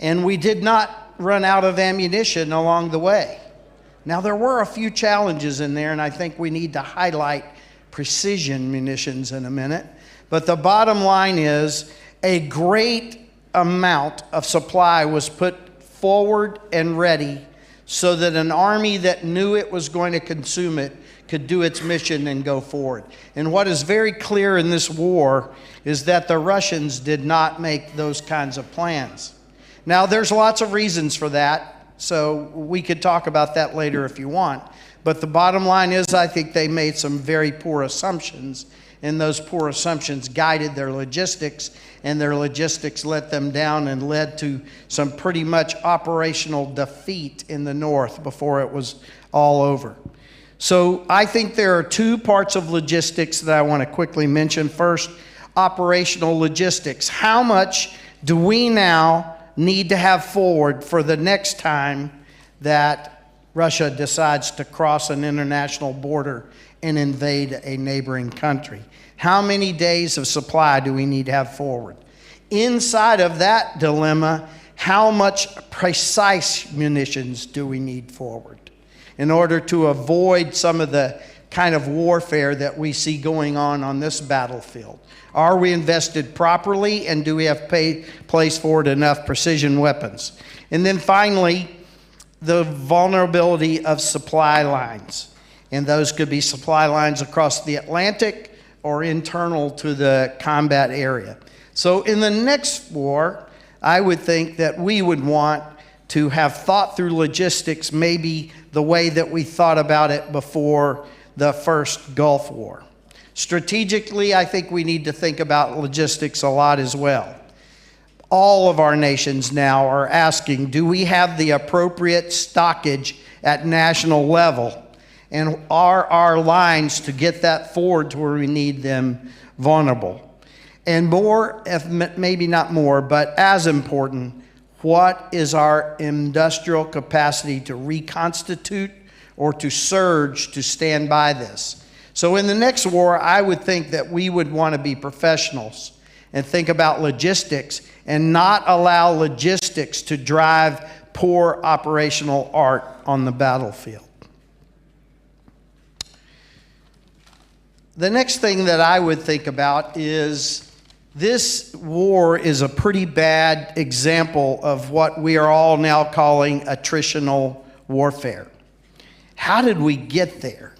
And we did not run out of ammunition along the way. Now, there were a few challenges in there, and I think we need to highlight precision munitions in a minute. But the bottom line is a great amount of supply was put forward and ready so that an army that knew it was going to consume it could do its mission and go forward. And what is very clear in this war is that the Russians did not make those kinds of plans. Now, there's lots of reasons for that, so we could talk about that later if you want. But the bottom line is I think they made some very poor assumptions, and those poor assumptions guided their logistics, and their logistics let them down and led to some pretty much operational defeat in the north before it was all over. So I think there are two parts of logistics that I want to quickly mention. First, operational logistics. How much do we now need to have forward for the next time that Russia decides to cross an international border and invade a neighboring country? How many days of supply do we need to have forward? Inside of that dilemma, how much precise munitions do we need forward in order to avoid some of the kind of warfare that we see going on this battlefield? Are we invested properly, and do we have placed forward enough precision weapons? And then finally, the vulnerability of supply lines. And those could be supply lines across the Atlantic or internal to the combat area. So in the next war, I would think that we would want to have thought through logistics maybe the way that we thought about it before the first Gulf War. Strategically, I think we need to think about logistics a lot as well. All of our nations now are asking, do we have the appropriate stockage at national level? And are our lines to get that forward to where we need them vulnerable? And more, if maybe not more, but as important, what is our industrial capacity to reconstitute or to surge to stand by this? So in the next war, I would think that we would want to be professionals and think about logistics and not allow logistics to drive poor operational art on the battlefield. The next thing that I would think about is this war is a pretty bad example of what we are all now calling attritional warfare. How did we get there?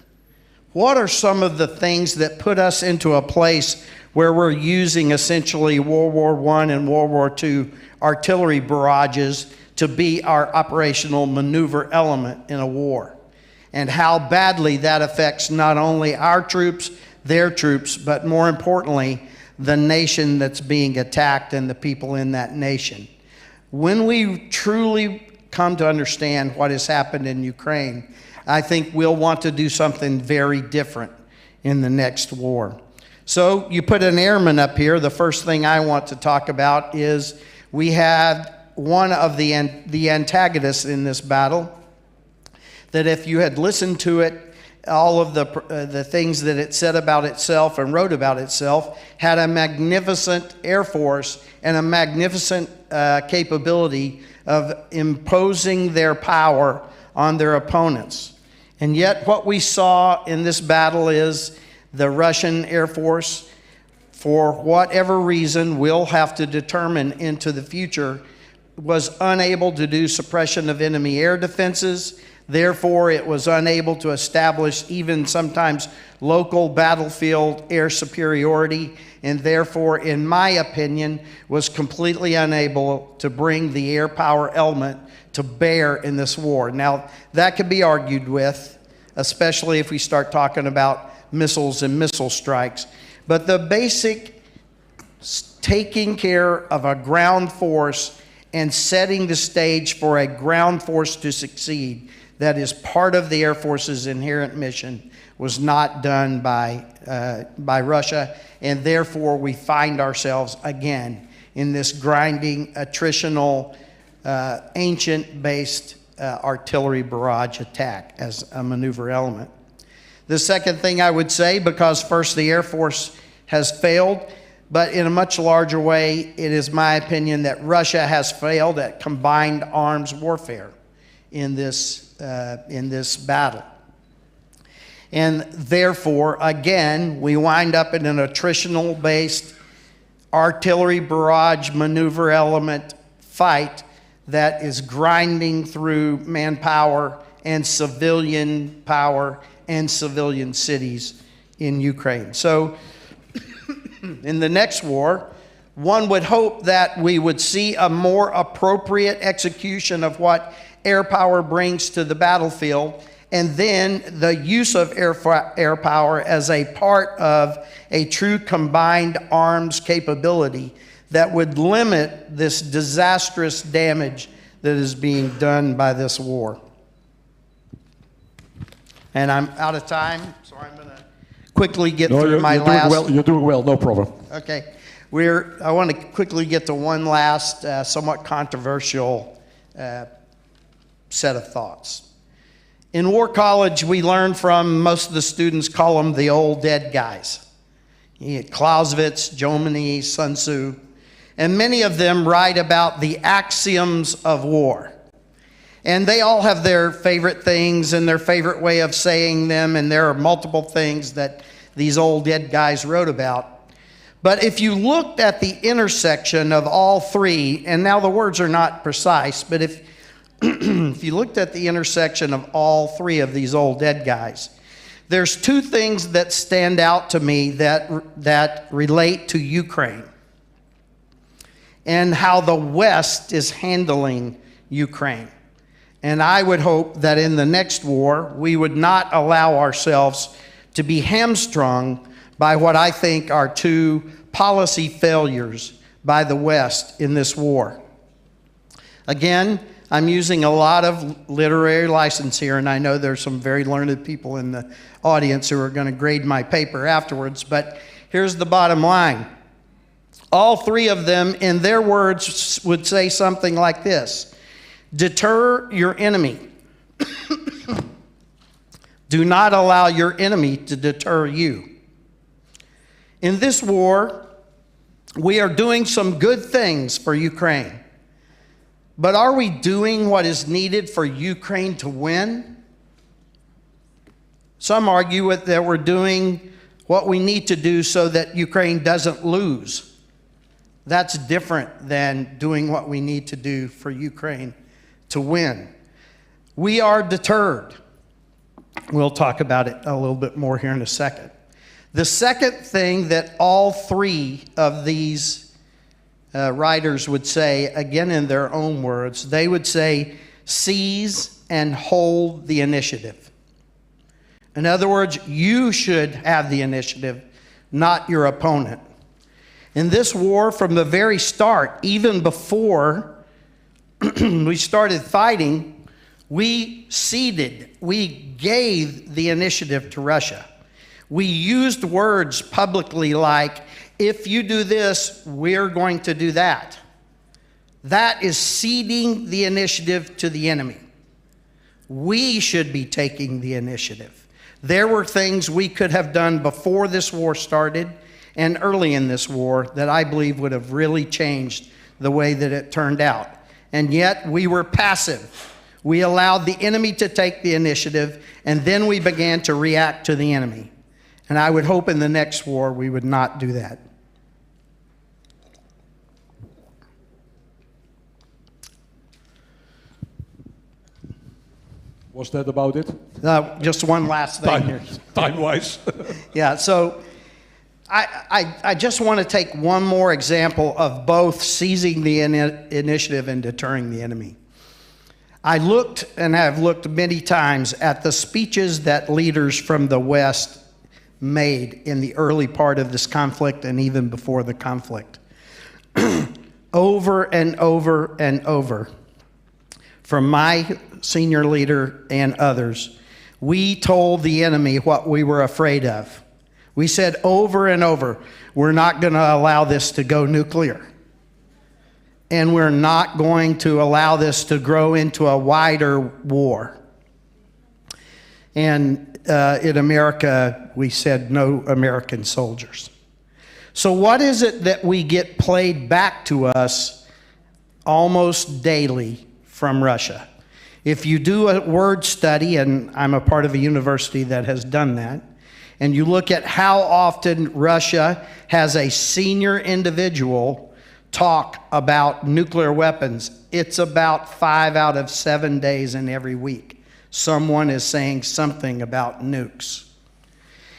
What are some of the things that put us into a place where we're using essentially World War I and World War II artillery barrages to be our operational maneuver element in a war? And how badly that affects not only our troops, their troops, but more importantly, the nation that's being attacked and the people in that nation. When we truly come to understand what has happened in Ukraine, I think we'll want to do something very different in the next war. So you put an airman up here. The first thing I want to talk about is we had one of the antagonists in this battle that if you had listened to it, all of the things that it said about itself and wrote about itself, had a magnificent air force and a magnificent capability of imposing their power on their opponents. And yet what we saw in this battle is the Russian Air Force, for whatever reason we'll have to determine into the future, was unable to do suppression of enemy air defenses. Therefore, it was unable to establish even sometimes local battlefield air superiority, and therefore, in my opinion, was completely unable to bring the air power element to bear in this war. Now, that could be argued with, especially if we start talking about missiles and missile strikes. But the basic taking care of a ground force and setting the stage for a ground force to succeed that is part of the Air Force's inherent mission was not done by Russia, and therefore we find ourselves again in this grinding, attritional, ancient-based artillery barrage attack as a maneuver element. The second thing I would say, because first the Air Force has failed, But in a much larger way, it is my opinion that Russia has failed at combined arms warfare in this battle. And therefore, again, we wind up in an attritional-based artillery barrage maneuver element fight that is grinding through manpower and civilian power and civilian cities in Ukraine. So in the next war, one would hope that we would see a more appropriate execution of what air power brings to the battlefield, and then the use of air power as a part of a true combined arms capability that would limit this disastrous damage that is being done by this war. And I'm out of time, so I'm going to quickly get through my last... You're doing well, no problem. Okay. I want to quickly get to one last somewhat controversial set of thoughts. In War College, we learn from, most of the students call them the old dead guys. You get Clausewitz, Jomini, Sun Tzu, and many of them write about the axioms of war. And they all have their favorite things and their favorite way of saying them, and there are multiple things that these old dead guys wrote about. But if you looked at the intersection of all three, and now the words are not precise, but if you looked at the intersection of all three of these old dead guys, there's two things that stand out to me that relate to Ukraine and how the West is handling Ukraine. And I would hope that in the next war, we would not allow ourselves to be hamstrung by what I think are two policy failures by the West in this war. Again, I'm using a lot of literary license here, and I know there's some very learned people in the audience who are going to grade my paper afterwards, but here's the bottom line. All three of them, in their words, would say something like this: deter your enemy. Do not allow your enemy to deter you. In this war, we are doing some good things for Ukraine. But are we doing what is needed for Ukraine to win? Some argue that we're doing what we need to do so that Ukraine doesn't lose. That's different than doing what we need to do for Ukraine to win. We are deterred. We'll talk about it a little bit more here in a second. The second thing that all three of these writers would say, again in their own words, they would say, seize and hold the initiative. In other words, you should have the initiative, not your opponent. In this war, from the very start, even before we started fighting, we gave the initiative to Russia. We used words publicly like, if you do this, we're going to do that. That is ceding the initiative to the enemy. We should be taking the initiative. There were things we could have done before this war started and early in this war that I believe would have really changed the way that it turned out. And yet we were passive. We allowed the enemy to take the initiative, and then we began to react to the enemy. And I would hope in the next war we would not do that. Was that about it? Just one last thing here. Time-wise. Yeah, so I just want to take one more example of both seizing the initiative and deterring the enemy. I looked and have looked many times at the speeches that leaders from the West made in the early part of this conflict and even before the conflict. Over and over and over, from my senior leader and others, we told the enemy what we were afraid of. We said over and over, we're not going to allow this to go nuclear. And we're not going to allow this to grow into a wider war. And in America, we said no American soldiers. So what is it that we get played back to us almost daily from Russia? If you do a word study, and I'm a part of a university that has done that, and you look at how often Russia has a senior individual talk about nuclear weapons, it's about 5 out of 7 days in every week. Someone is saying something about nukes.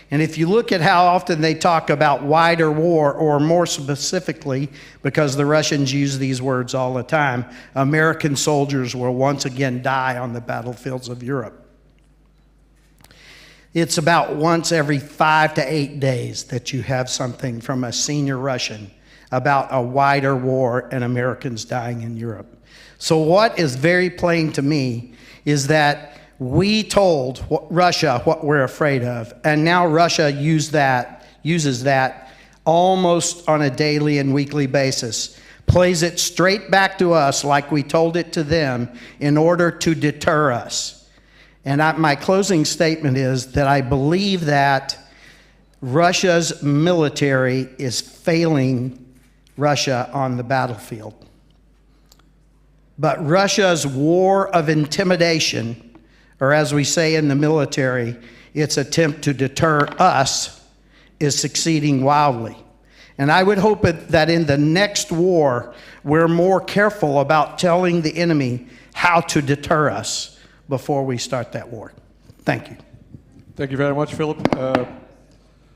And if you look at how often they talk about wider war, or more specifically, because the Russians use these words all the time, American soldiers will once again die on the battlefields of Europe. It's about once every 5 to 8 days that you have something from a senior Russian about a wider war and Americans dying in Europe. So what is very plain to me is that we told Russia what we're afraid of, and now Russia uses that almost on a daily and weekly basis, plays it straight back to us like we told it to them in order to deter us. And my closing statement is that I believe that Russia's military is failing Russia on the battlefield. But Russia's war of intimidation, or as we say in the military, its attempt to deter us, is succeeding wildly. And I would hope that in the next war, we're more careful about telling the enemy how to deter us before we start that war. Thank you. Thank you very much, Philip.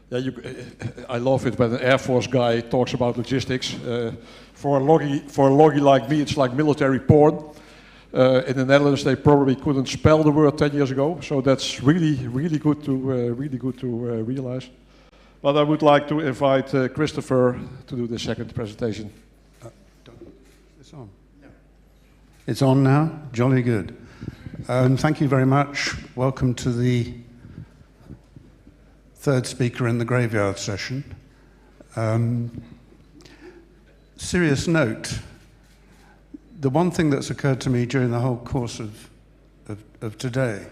I love it when an Air Force guy talks about logistics. For a loggy like me, it's like military porn. In the Netherlands, they probably couldn't spell the word 10 years ago, so that's really good to realize. But I would like to invite Christopher to do the second presentation. It's on. No. It's on now. Jolly good. Thank you very much. Welcome to the third speaker in the graveyard session. Serious note. The one thing that's occurred to me during the whole course of today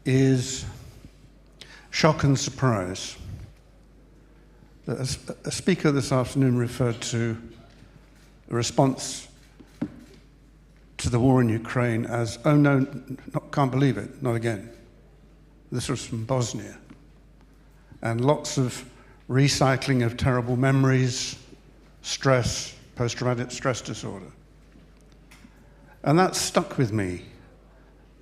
is shock and surprise. A speaker this afternoon referred to a response to the war in Ukraine as, oh no, can't believe it, not again. This was from Bosnia. And lots of recycling of terrible memories, stress, post-traumatic stress disorder. And that stuck with me,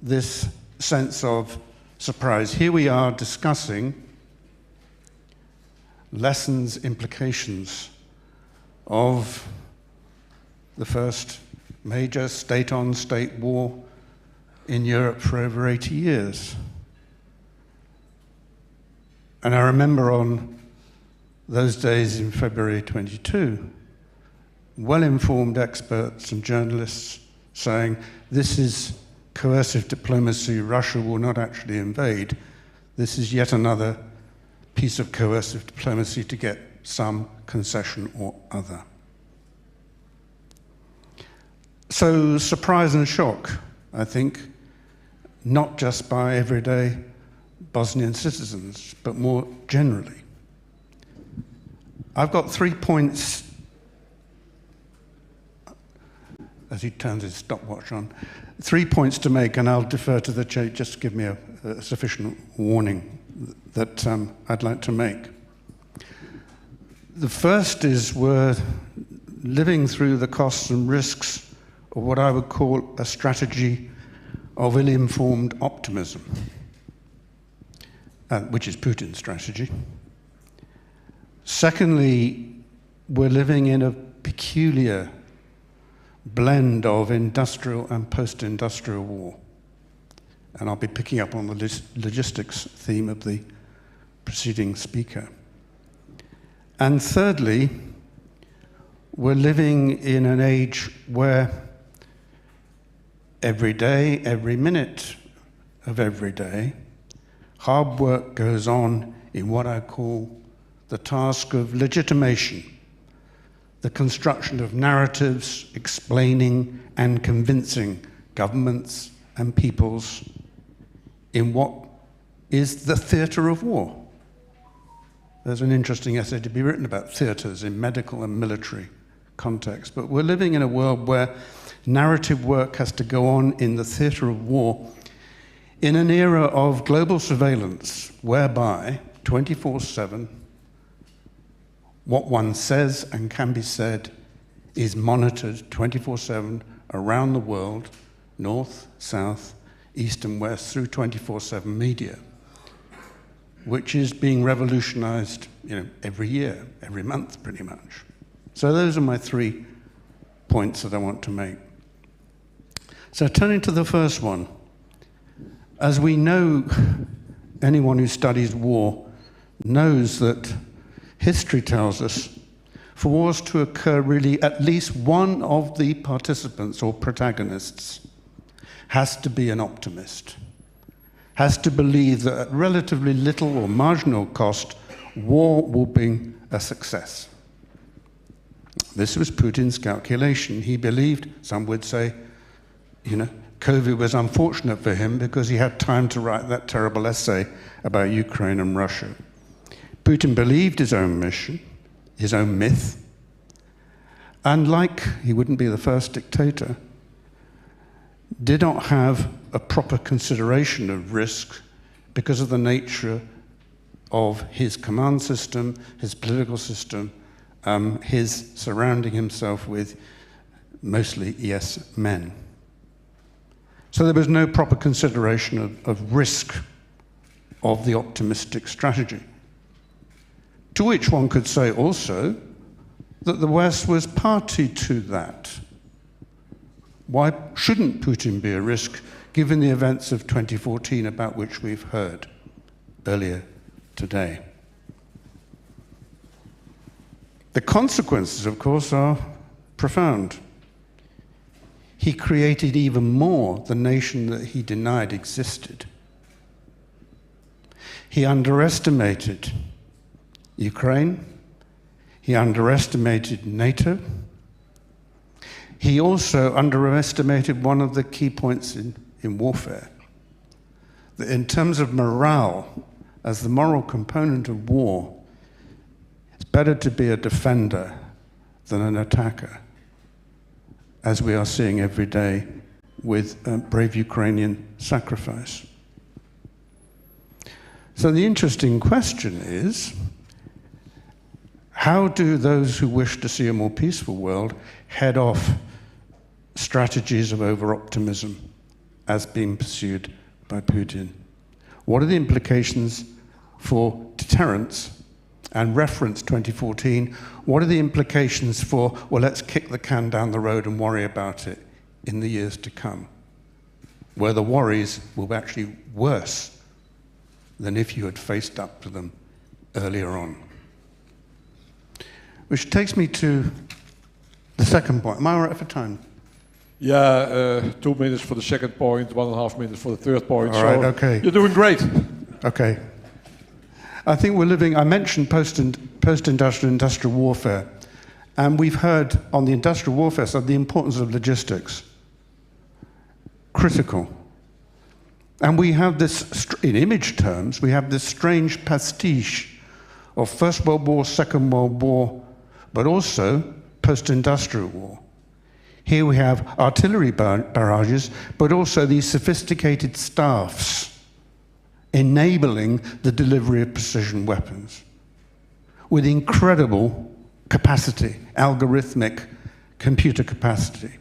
this sense of surprise. Here we are discussing lessons, implications of the first major state-on-state war in Europe for over 80 years. And I remember on those days in February 22, well-informed experts and journalists saying, this is coercive diplomacy, Russia will not actually invade. This is yet another piece of coercive diplomacy to get some concession or other. So surprise and shock, I think, not just by everyday Bosnian citizens, but more generally. I've got 3 points, as he turns his stopwatch on, 3 points to make, and I'll defer to the chair, just to give me a sufficient warning that I'd like to make. The first is we're living through the costs and risks of what I would call a strategy of ill-informed optimism, which is Putin's strategy. Secondly, we're living in a peculiar blend of industrial and post-industrial war. And I'll be picking up on the logistics theme of the preceding speaker. And thirdly, we're living in an age where every day, every minute of every day, hard work goes on in what I call the task of legitimation, the construction of narratives explaining and convincing governments and peoples in what is the theatre of war. there's an interesting essay to be written about theatres in medical and military context. But we're living in a world where narrative work has to go on in the theatre of war in an era of global surveillance, whereby 24/7, what one says and can be said is monitored 24/7 around the world, north, south, east and west, through 24/7 media, which is being revolutionized, every year, every month, pretty much. So those are my 3 points that I want to make. So turning to the first one, as we know, anyone who studies war knows that history tells us for wars to occur, really at least one of the participants or protagonists has to be an optimist, has to believe that at relatively little or marginal cost, war will be a success. This was Putin's calculation. He believed, some would say, COVID was unfortunate for him because he had time to write that terrible essay about Ukraine and Russia. Putin believed his own mission, his own myth, and he wouldn't be the first dictator, did not have a proper consideration of risk because of the nature of his command system, his political system, his surrounding himself with mostly yes men. So there was no proper consideration of risk of the optimistic strategy. To which one could say also that the West was party to that. Why shouldn't Putin be a risk, given the events of 2014 about which we've heard earlier today? The consequences, of course, are profound. He created even more the nation that he denied existed. He underestimated Ukraine. He underestimated NATO. He also underestimated one of the key points in warfare, that in terms of morale, as the moral component of war, it's better to be a defender than an attacker, as we are seeing every day with brave Ukrainian sacrifice. So the interesting question is, how do those who wish to see a more peaceful world head off strategies of over-optimism as being pursued by Putin? What are the implications for deterrence? And reference 2014, what are the implications for, well, let's kick the can down the road and worry about it in the years to come, where the worries will be actually worse than if you had faced up to them earlier on? Which takes me to the second point. Am I all right for time? Yeah, 2 minutes for the second point, 1.5 minutes for the third point. All right, okay. You're doing great. Okay. I think we're living, I mentioned post-industrial industrial warfare, and we've heard on the industrial warfare side the importance of logistics. Critical. And we have this, in image terms, we have this strange pastiche of First World War, Second World War, but also post-industrial war. Here we have artillery barrages, but also these sophisticated staffs enabling the delivery of precision weapons with incredible capacity, algorithmic computer capacity.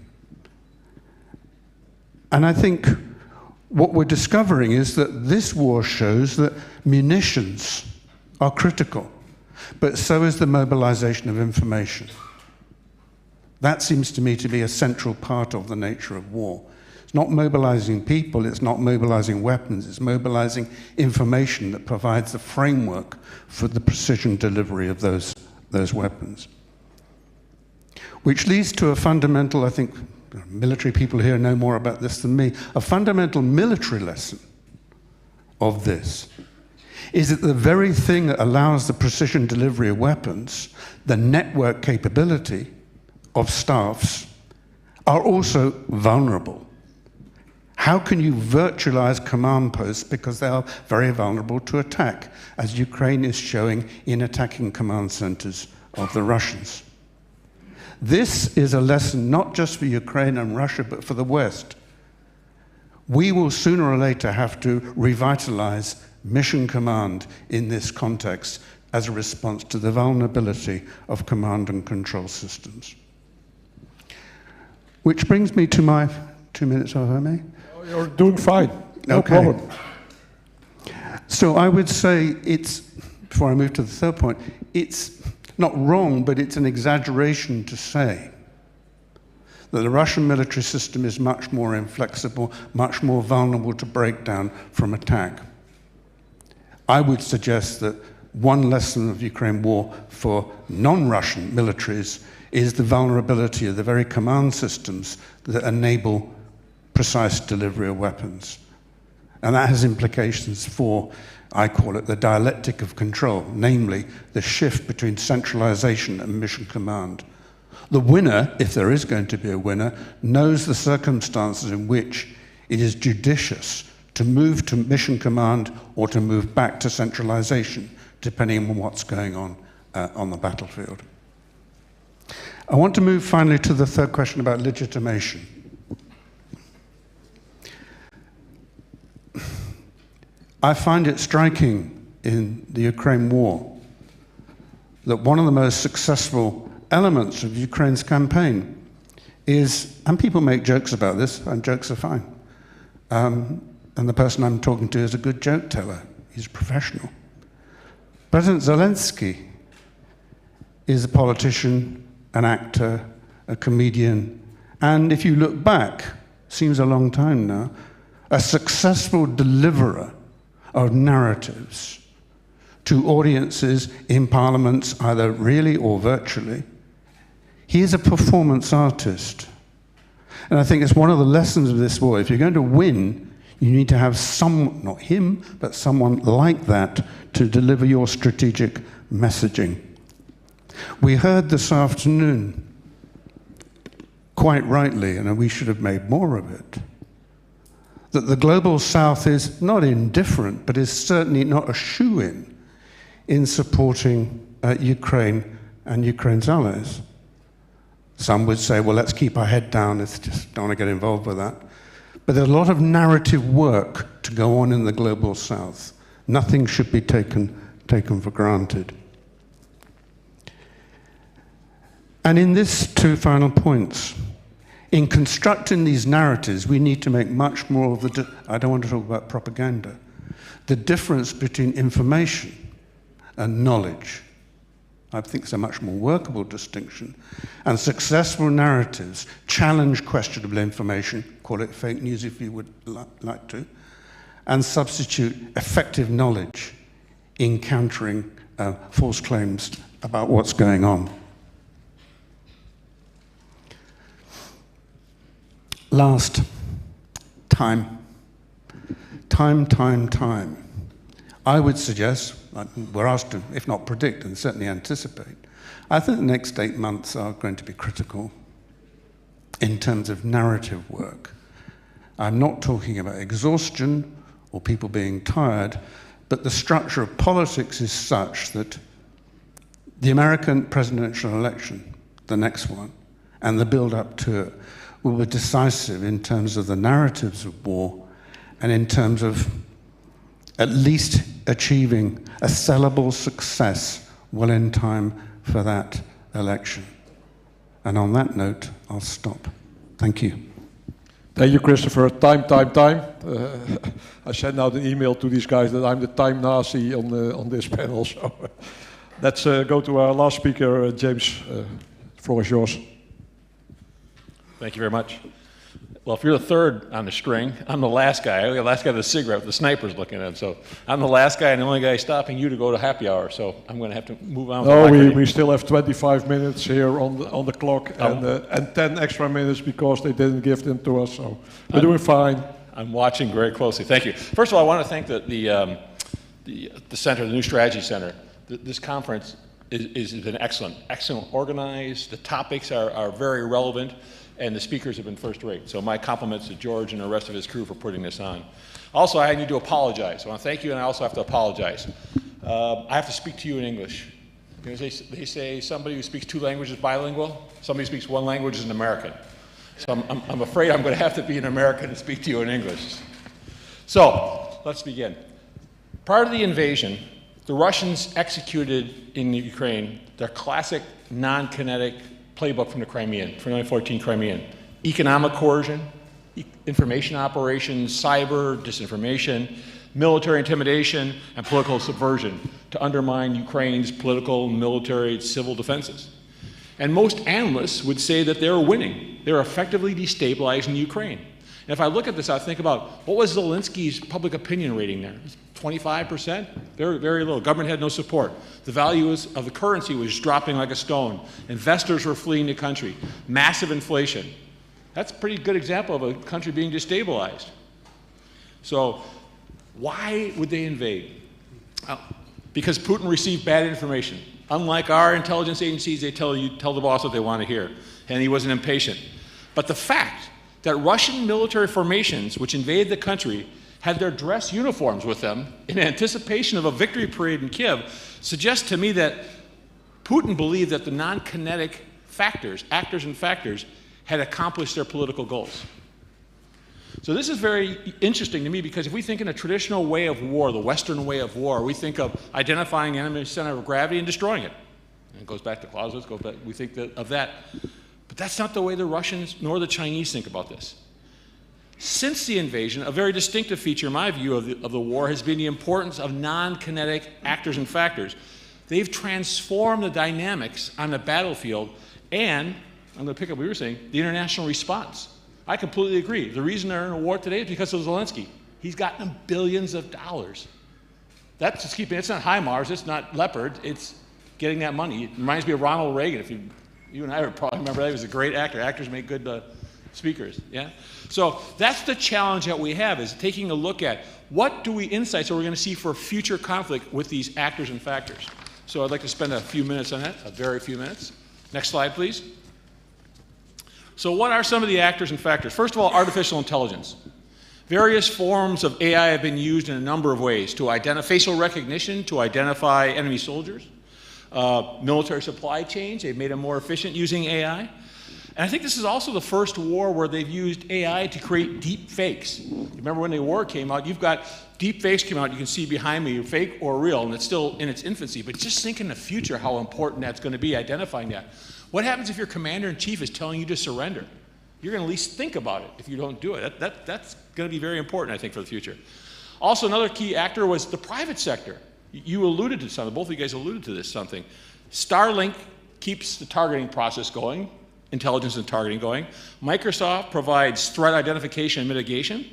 And I think what we're discovering is that this war shows that munitions are critical, but so is the mobilization of information. That seems to me to be a central part of the nature of war. It's not mobilizing people, it's not mobilizing weapons, it's mobilizing information that provides the framework for the precision delivery of those weapons. Which leads to a fundamental, I think, military people here know more about this than me, a fundamental military lesson of this is that the very thing that allows the precision delivery of weapons, the network capability of staffs, are also vulnerable. How can you virtualize command posts because they are very vulnerable to attack, as Ukraine is showing in attacking command centers of the Russians? This is a lesson not just for Ukraine and Russia, but for the West. We will sooner or later have to revitalize mission command in this context as a response to the vulnerability of command and control systems. Which brings me to my 2 minutes, if I may. Oh, you're doing fine. No Okay. problem. So I would say it's, before I move to the third point, it's not wrong, but it's an exaggeration to say that the Russian military system is much more inflexible, much more vulnerable to breakdown from attack. I would suggest that one lesson of Ukraine war for non-Russian militaries is the vulnerability of the very command systems that enable precise delivery of weapons. And that has implications for, I call it, the dialectic of control, namely the shift between centralization and mission command. The winner, if there is going to be a winner, knows the circumstances in which it is judicious to move to mission command or to move back to centralization, depending on what's going on the battlefield. I want to move finally to the third question about legitimation. I find it striking in the Ukraine war that one of the most successful elements of Ukraine's campaign is, and people make jokes about this, and jokes are fine, and the person I'm talking to is a good joke teller. He's a professional. President Zelensky is a politician, an actor, a comedian, and if you look back, seems a long time now, a successful deliverer of narratives to audiences in parliaments, either really or virtually. He is a performance artist. And I think it's one of the lessons of this war. If you're going to win, you need to have someone, not him, but someone like that to deliver your strategic messaging. We heard this afternoon, quite rightly, and we should have made more of it, that the global south is not indifferent, but is certainly not a shoo-in in supporting Ukraine and Ukraine's allies. Some would say, well, let's keep our head down, it's just don't want to get involved with that. But there's a lot of narrative work to go on in the global south. Nothing should be taken for granted. And in these two final points, in constructing these narratives, we need to make much more of the, I don't want to talk about propaganda, the difference between information and knowledge. I think it's a much more workable distinction. And successful narratives challenge questionable information, call it fake news if you would like to, and substitute effective knowledge in countering false claims about what's going on. Last, time. Time. I would suggest, we're asked to, if not predict, and certainly anticipate, I think the next 8 months are going to be critical in terms of narrative work. I'm not talking about exhaustion or people being tired, but the structure of politics is such that the American presidential election, the next one, and the build-up to it, will be decisive in terms of the narratives of war and in terms of at least achieving a sellable success well in time for that election. And on that note, I'll stop. Thank you. Thank you, Christopher. Time. I sent out an email to these guys that I'm the time Nazi on this panel. So let's go to our last speaker, James. The floor is yours. Thank you very much. Well, if you're the third on the string, I'm the last guy. I'm the last guy with a cigarette with the sniper's looking at him. So I'm the last guy and the only guy stopping you to go to happy hour. So I'm going to have to move on. No, we still have 25 minutes here on the clock and 10 extra minutes because they didn't give them to us. So we're doing fine. I'm watching very closely. Thank you. First of all, I want to thank the center, the New Strategy Center. This conference has been excellent organized. The topics are very relevant. and the speakers have been first rate. So my compliments to George and the rest of his crew for putting this on. Also, I need to apologize. I want to thank you, and I also have to apologize. I have to speak to you in English. You know, they say somebody who speaks 2 languages is bilingual. Somebody who speaks 1 language is an American. So I'm afraid I'm going to have to be an American and speak to you in English. So let's begin. Prior to the invasion, the Russians executed in Ukraine their classic non-kinetic playbook from the Crimean, from 1914 Crimean. Economic coercion, information operations, cyber, disinformation, military intimidation, and political subversion to undermine Ukraine's political, military, civil defenses. And most analysts would say that they're winning. They're effectively destabilizing Ukraine. And if I look at this, I think about what was Zelensky's public opinion rating there? 25%? Very, very low. Government had no support. The value of the currency was dropping like a stone. Investors were fleeing the country. Massive inflation. That's a pretty good example of a country being destabilized. So why would they invade? Because Putin received bad information. Unlike our intelligence agencies, they tell the boss what they want to hear. And he wasn't impatient. But the fact that Russian military formations, which invaded the country, had their dress uniforms with them in anticipation of a victory parade in Kiev, suggests to me that Putin believed that the non-kinetic factors, actors and factors, had accomplished their political goals. So this is very interesting to me because if we think in a traditional way of war, the Western way of war, we think of identifying the enemy's center of gravity and destroying it. And it goes back to Clausewitz, we think of that. But that's not the way the Russians nor the Chinese think about this. Since the invasion, a very distinctive feature, in my view, of the war has been the importance of non-kinetic actors and factors. They've transformed the dynamics on the battlefield and, I'm going to pick up what you were saying, the international response. I completely agree. The reason they're in a war today is because of Zelensky. He's gotten them billions of dollars. That's just keeping, it's not HIMARS, it's not Leopard, it's getting that money. It reminds me of Ronald Reagan. If you and I would probably remember that. He was a great actor. Actors make good speakers, yeah? So that's the challenge that we have, is taking a look at what insights are we going to see for future conflict with these actors and factors. So I'd like to spend a few minutes on that, a very few minutes. Next slide, please. So what are some of the actors and factors? First of all, artificial intelligence. Various forms of AI have been used in a number of ways to identify facial recognition, to identify enemy soldiers, military supply chains. They've made them more efficient using AI. And I think this is also the first war where they've used AI to create deep fakes. Remember when the war came out, you've got deep fakes came out, you can see behind me, fake or real, and it's still in its infancy. But just think in the future how important that's going to be, identifying that. What happens if your commander-in-chief is telling you to surrender? You're going to at least think about it if you don't do it. That's going to be very important, I think, for the future. Also, another key actor was the private sector. You alluded to something, both of you guys alluded to this something. Starlink keeps the targeting process going, intelligence and targeting going. Microsoft provides threat identification and mitigation.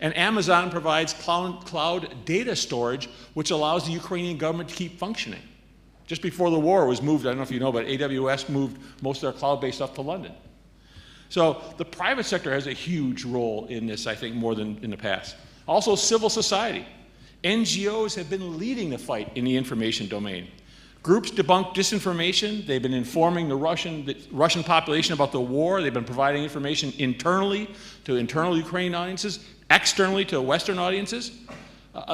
And Amazon provides cloud data storage, which allows the Ukrainian government to keep functioning. Just before the war was moved, I don't know if you know, but AWS moved most of their cloud-based stuff to London. So the private sector has a huge role in this, I think, more than in the past. Also, civil society. NGOs have been leading the fight in the information domain. Groups debunk disinformation. They've been informing the Russian population about the war. They've been providing information internally to internal Ukrainian audiences, externally to Western audiences.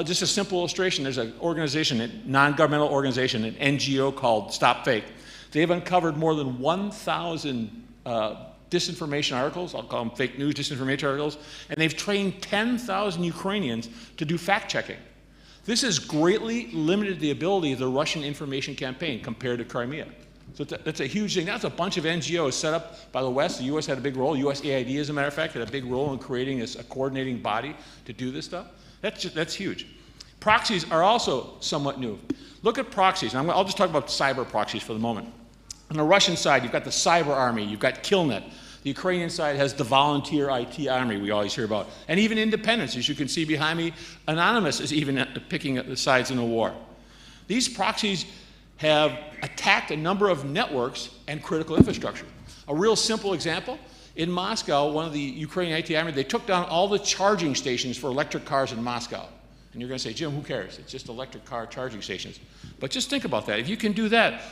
Just a simple illustration, there's an organization, a non-governmental organization, an NGO called Stop Fake. They've uncovered more than 1,000 disinformation articles, I'll call them fake news disinformation articles, and they've trained 10,000 Ukrainians to do fact-checking. This has greatly limited the ability of the Russian information campaign compared to Crimea. So that's a huge thing. That's a bunch of NGOs set up by the West. The U.S. had a big role. USAID, as a matter of fact, had a big role in creating a coordinating body to do this stuff. That's huge. Proxies are also somewhat new. Look at proxies. And I'll just talk about cyber proxies for the moment. On the Russian side, you've got the cyber army. You've got Killnet. The Ukrainian side has the volunteer IT army we always hear about. And even independents, as you can see behind me, Anonymous is even picking up the sides in the war. These proxies have attacked a number of networks and critical infrastructure. A real simple example, in Moscow, one of the Ukrainian IT army, they took down all the charging stations for electric cars in Moscow. And you're going to say, Jim, who cares? It's just electric car charging stations. But just think about that. If you can do that,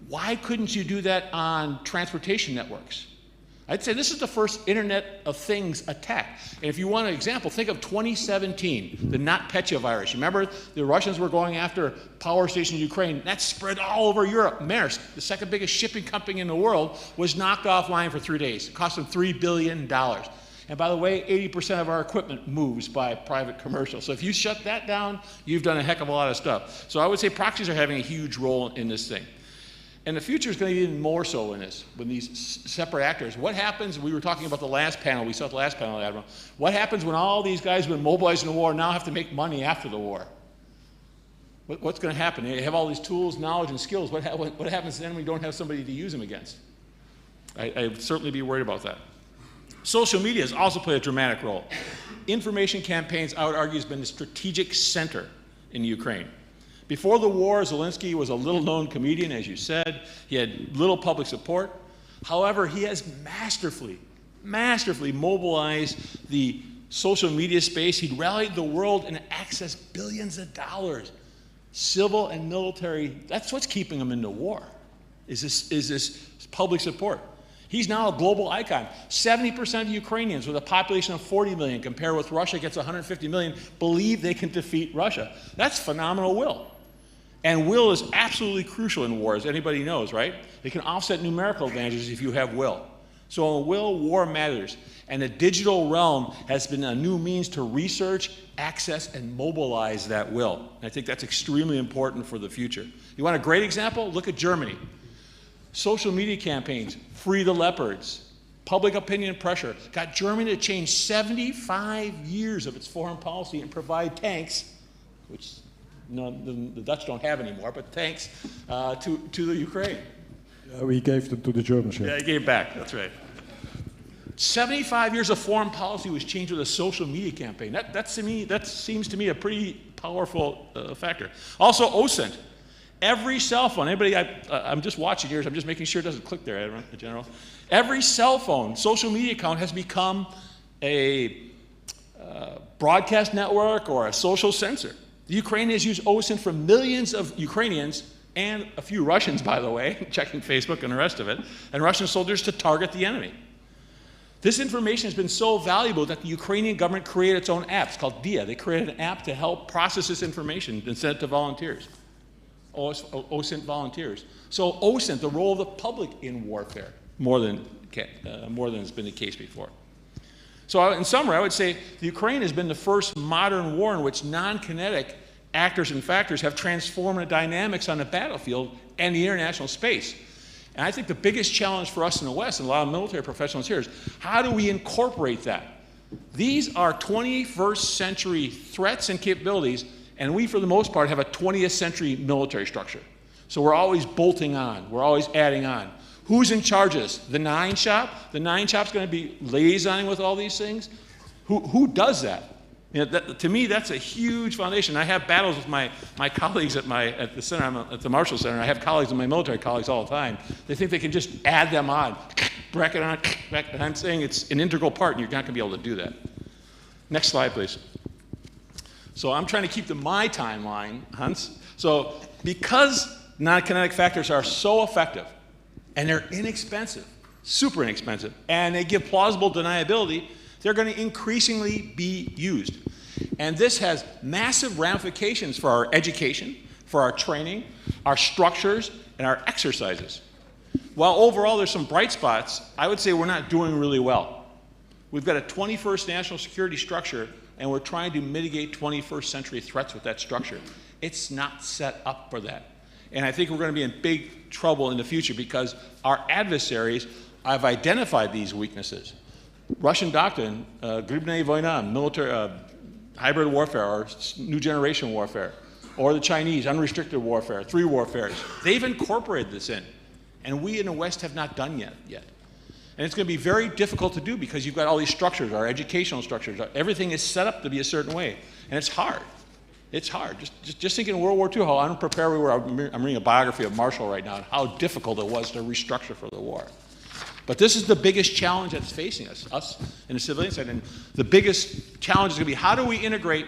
why couldn't you do that on transportation networks? I'd say this is the first Internet of Things attack. And if you want an example, think of 2017, the NotPetya virus. Remember, the Russians were going after power stations in Ukraine. That spread all over Europe. Maersk, the second biggest shipping company in the world, was knocked offline for 3 days. It cost them $3 billion. And by the way, 80% of our equipment moves by private commercial. So if you shut that down, you've done a heck of a lot of stuff. So I would say proxies are having a huge role in this thing. And the future is going to be even more so in this, with these separate actors. What happens, we were talking about the last panel, we saw the last panel, Admiral. What happens when all these guys who have been mobilized in the war now have to make money after the war? What's going to happen? They have all these tools, knowledge, and skills. What happens then when we don't have somebody to use them against? I'd certainly be worried about that. Social media has also played a dramatic role. Information campaigns, I would argue, has been the strategic center in Ukraine. Before the war, Zelensky was a little-known comedian, as you said. He had little public support. However, he has masterfully mobilized the social media space. He rallied the world and accessed billions of dollars. Civil and military, that's what's keeping him in the war, is this public support. He's now a global icon. 70% of Ukrainians with a population of 40 million, compared with Russia gets 150 million, believe they can defeat Russia. That's phenomenal will. And will is absolutely crucial in war, as anybody knows, right? It can offset numerical advantages if you have will. So in will, war matters. And the digital realm has been a new means to research, access, and mobilize that will. And I think that's extremely important for the future. You want a great example? Look at Germany. Social media campaigns, free the leopards, public opinion pressure, got Germany to change 75 years of its foreign policy and provide tanks, which the Dutch don't have anymore, but tanks to the Ukraine. Yeah, we gave them to the Germans. Yeah, he gave back, that's right. 75 years of foreign policy was changed with a social media campaign. That seems to me a pretty powerful factor. Also, OSINT. Every cell phone, I'm just watching yours, I'm just making sure it doesn't click there, General. Every cell phone, social media account has become a broadcast network or a social censor. The Ukrainians use OSINT for millions of Ukrainians and a few Russians, by the way, checking Facebook and the rest of it, and Russian soldiers to target the enemy. This information has been so valuable that the Ukrainian government created its own app. It's called DIA. They created an app to help process this information and send it to volunteers. OSINT volunteers. So OSINT, the role of the public in warfare, more than has been the case before. So in summary, I would say the Ukraine has been the first modern war in which non-kinetic actors and factors have transformed the dynamics on the battlefield and the international space. And I think the biggest challenge for us in the West, and a lot of military professionals here, is how do we incorporate that? These are 21st century threats and capabilities, and we, for the most part, have a 20th century military structure. So we're always bolting on. We're always adding on. Who's in charge of this? The 9 shop? The 9 shop's going to be liaisoning with all these things? Who does that? You know, to me, that's a huge foundation. I have battles with my colleagues at the center, at the Marshall Center. I have colleagues and my military colleagues all the time. They think they can just add them on, bracket on, and I'm saying it's an integral part, and you're not going to be able to do that. Next slide, please. So I'm trying to keep to my timeline, Hans. So because non-kinetic factors are so effective, and they're inexpensive, super inexpensive, and they give plausible deniability, they're going to increasingly be used. And this has massive ramifications for our education, for our training, our structures, and our exercises. While overall there's some bright spots, I would say we're not doing really well. We've got a 21st national security structure, and we're trying to mitigate 21st century threats with that structure. It's not set up for that. And I think we're going to be in big trouble in the future because our adversaries have identified these weaknesses. Russian doctrine, Gribnaya Voyna, military, hybrid warfare, or new generation warfare, or the Chinese, unrestricted warfare, 3 warfares. They've incorporated this in, and we in the West have not done yet. And it's going to be very difficult to do because you've got all these structures, our educational structures, everything is set up to be a certain way, and it's hard. It's hard. Just think in World War II how unprepared we were. I'm reading a biography of Marshall right now, and how difficult it was to restructure for the war. But this is the biggest challenge that's facing us in the civilian side. And the biggest challenge is going to be how do we integrate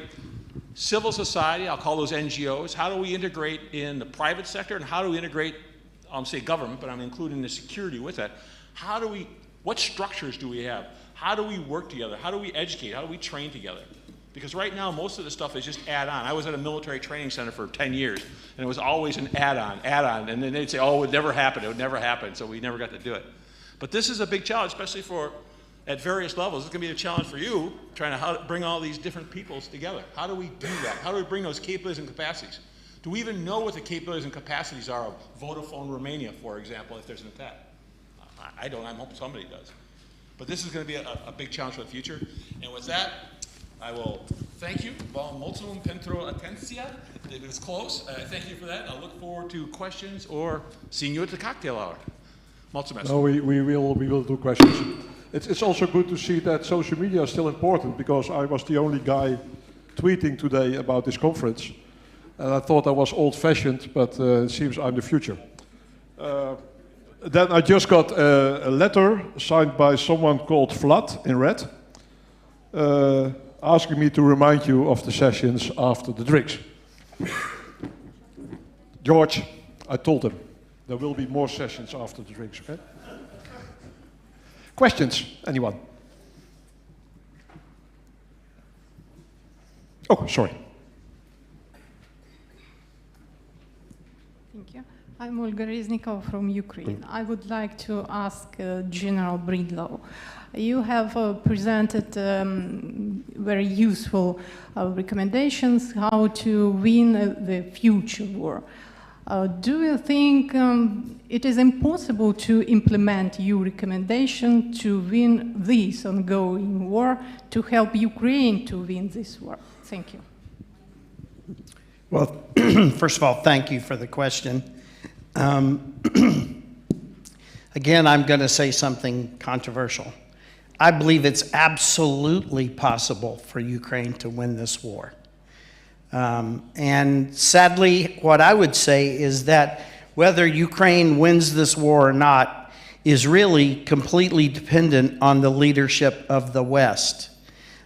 civil society, I'll call those NGOs, how do we integrate in the private sector, and how do we integrate, I'll say government, but I'm including the security with that. How do we What structures do we have? How do we work together? How do we educate? How do we train together? Because right now, most of the stuff is just add-on. I was at a military training center for 10 years, and it was always an add-on, and then they'd say, oh, it would never happen, so we never got to do it. But this is a big challenge, especially at various levels. It's going to be a challenge for you, trying to bring all these different peoples together. How do we do that? How do we bring those capabilities and capacities? Do we even know what the capabilities and capacities are of Vodafone Romania, for example, if there's an attack? I don't. I hope somebody does. But this is going to be a big challenge for the future. And with that, I will thank you. Vă mulțumim pentru atenția. It was close. Thank you for that. I look forward to questions or seeing you at the cocktail hour. Mulțumesc. No, we will do questions. It's also good to see that social media is still important, because I was the only guy tweeting today about this conference. And I thought I was old-fashioned, but it seems I'm the future. Then I just got a letter signed by someone called Vlad in red, asking me to remind you of the sessions after the drinks. George, I told him there will be more sessions after the drinks, okay? Questions, anyone? Oh, sorry. Thank you. I'm Olga Reznikova from Ukraine. I would like to ask General Breedlove. You have presented very useful recommendations how to win the future war. Do you think it is impossible to implement your recommendation to win this ongoing war, to help Ukraine to win this war? Thank you. Well, first of all, thank you for the question. Again, I'm going to say something controversial. I believe it's absolutely possible for Ukraine to win this war. And sadly, what I would say is that whether Ukraine wins this war or not is really completely dependent on the leadership of the West.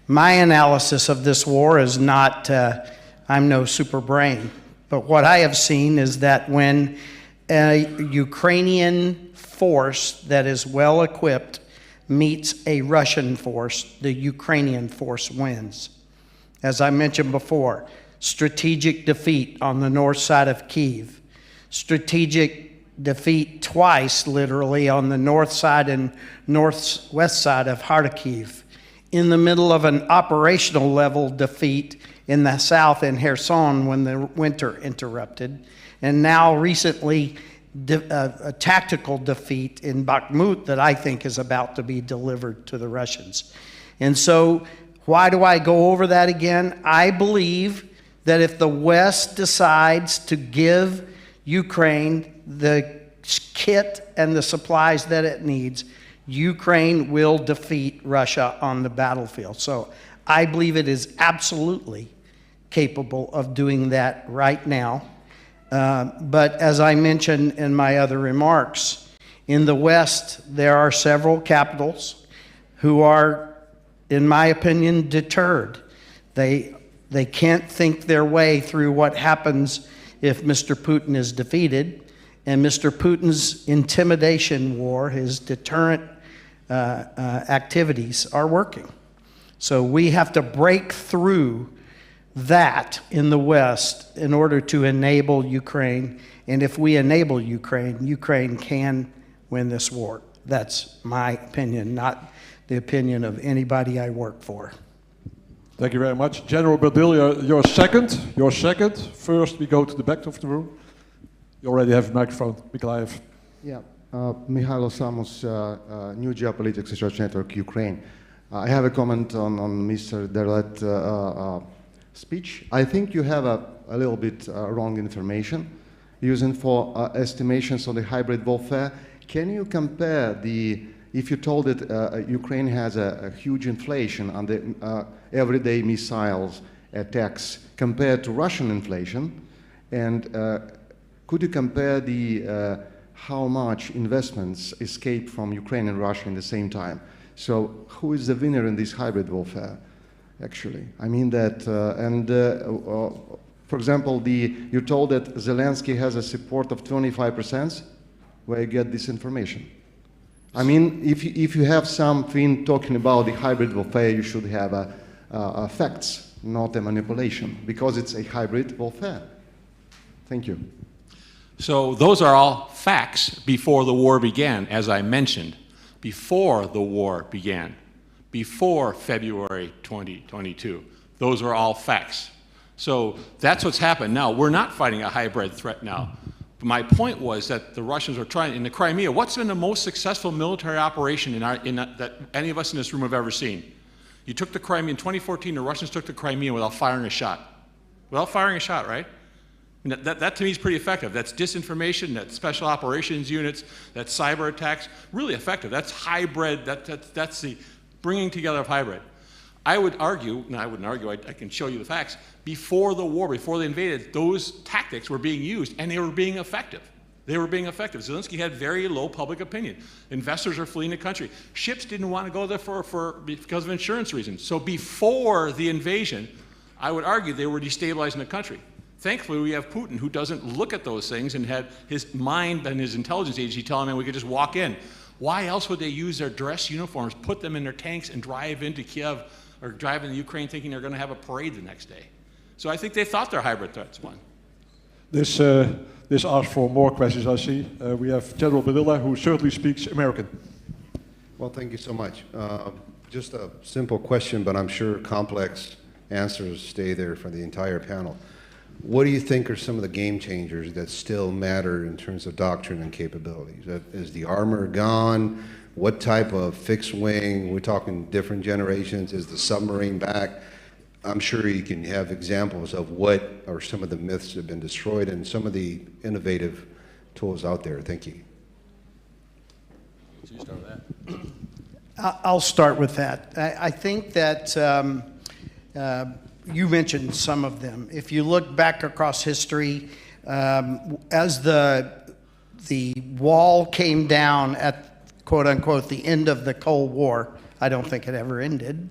My analysis of this war is not, I'm no super brain, but what I have seen is that when a Ukrainian force that is well equipped meets a Russian force, the Ukrainian force wins. As I mentioned before, strategic defeat on the north side of Kyiv, strategic defeat twice, literally, on the north side and northwest side of Kharkiv, in the middle of an operational level defeat in the south in Kherson when the winter interrupted, and now recently a tactical defeat in Bakhmut that I think is about to be delivered to the Russians. And so why do I go over that again? I believe that if the West decides to give Ukraine the kit and the supplies that it needs, Ukraine will defeat Russia on the battlefield. So I believe it is absolutely capable of doing that right now. But as I mentioned in my other remarks, in the West, there are several capitals who are, in my opinion, deterred. They can't think their way through what happens if Mr. Putin is defeated, and Mr. Putin's intimidation war, his deterrent activities are working. So we have to break through that in the West in order to enable Ukraine. And if we enable Ukraine, Ukraine can win this war. That's my opinion, not the opinion of anybody I work for. Thank you very much. General Brigadier, you're second. First, we go to the back of the room. You already have a microphone, Mikhailov. Yeah, Mihailo Samos, New Geopolitics Research Network, Ukraine. I have a comment on Mr. DERLETH speech. I think you have a little bit wrong information using for estimations on the hybrid warfare. Can you compare if you told that Ukraine has a huge inflation on the everyday missiles attacks compared to Russian inflation, and could you compare how much investments escape from Ukraine and Russia in the same time? So who is the winner in this hybrid warfare, actually? I mean that, for example, you told that Zelensky has a support of 25%. Where you get this information? I mean, if you have something talking about the hybrid warfare, you should have facts, not a manipulation, because it's a hybrid warfare. Thank you. So those are all facts before the war began, as I mentioned. Before the war began, before February 2022. Those are all facts. So that's what's happened. Now, we're not fighting a hybrid threat now. But my point was that the Russians are trying, in the Crimea, what's been the most successful military operation that any of us in this room have ever seen? You took the Crimea, in 2014, the Russians took the Crimea without firing a shot. Without firing a shot, right? That to me is pretty effective. That's disinformation, that's special operations units, that's cyber attacks, really effective. That's hybrid, that's the bringing together of hybrid. I would argue, no, I wouldn't argue, I can show you the facts, before the war, before they invaded, those tactics were being used and they were being effective. They were being effective. Zelensky had very low public opinion. Investors are fleeing the country. Ships didn't want to go there because of insurance reasons. So before the invasion, I would argue they were destabilizing the country. Thankfully, we have Putin, who doesn't look at those things and had his mind and his intelligence agency telling him we could just walk in. Why else would they use their dress uniforms, put them in their tanks, and drive into Kiev or drive into Ukraine thinking they're going to have a parade the next day? So I think they thought their hybrid threats won. This asks for more questions, I see. We have General Badilla, who certainly speaks American. Well, thank you so much. Just a simple question, but I'm sure complex answers stay there for the entire panel. What do you think are some of the game changers that still matter in terms of doctrine and capabilities? Is the armor gone? What type of fixed wing? We're talking different generations. Is the submarine back? I'm sure you can have examples of what are some of the myths that have been destroyed and some of the innovative tools out there. Thank you. So you start with that. I'll start with that. I think that you mentioned some of them. If you look back across history, as the wall came down at, quote unquote, the end of the Cold War, I don't think it ever ended,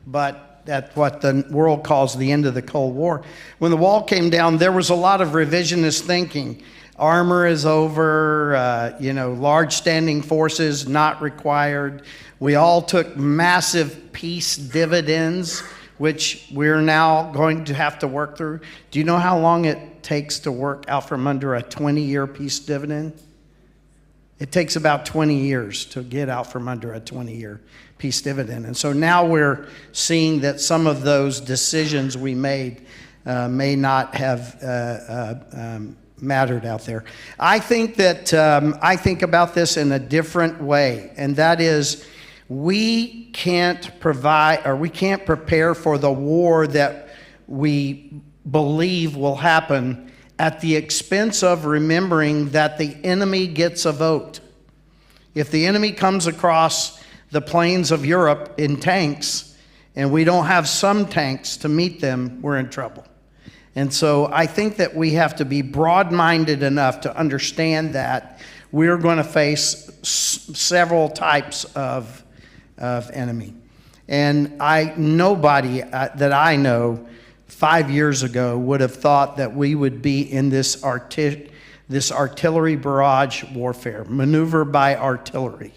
but that's what the world calls the end of the Cold War. When the wall came down, there was a lot of revisionist thinking. Armor is over, large standing forces not required. We all took massive peace dividends, which we're now going to have to work through. Do you know how long it takes to work out from under a 20-year peace dividend? It takes about 20 years to get out from under a 20-year peace dividend. And so now we're seeing that some of those decisions we made may not have mattered out there. I think that I think about this in a different way, and that is we can't provide or we can't prepare for the war that we believe will happen at the expense of remembering that the enemy gets a vote. If the enemy comes across the plains of Europe in tanks and we don't have some tanks to meet them, we're in trouble. And so I think that we have to be broad-minded enough to understand that we're going to face several types of enemy. And nobody that I know 5 years ago would have thought that we would be in this artillery barrage warfare, maneuver by artillery.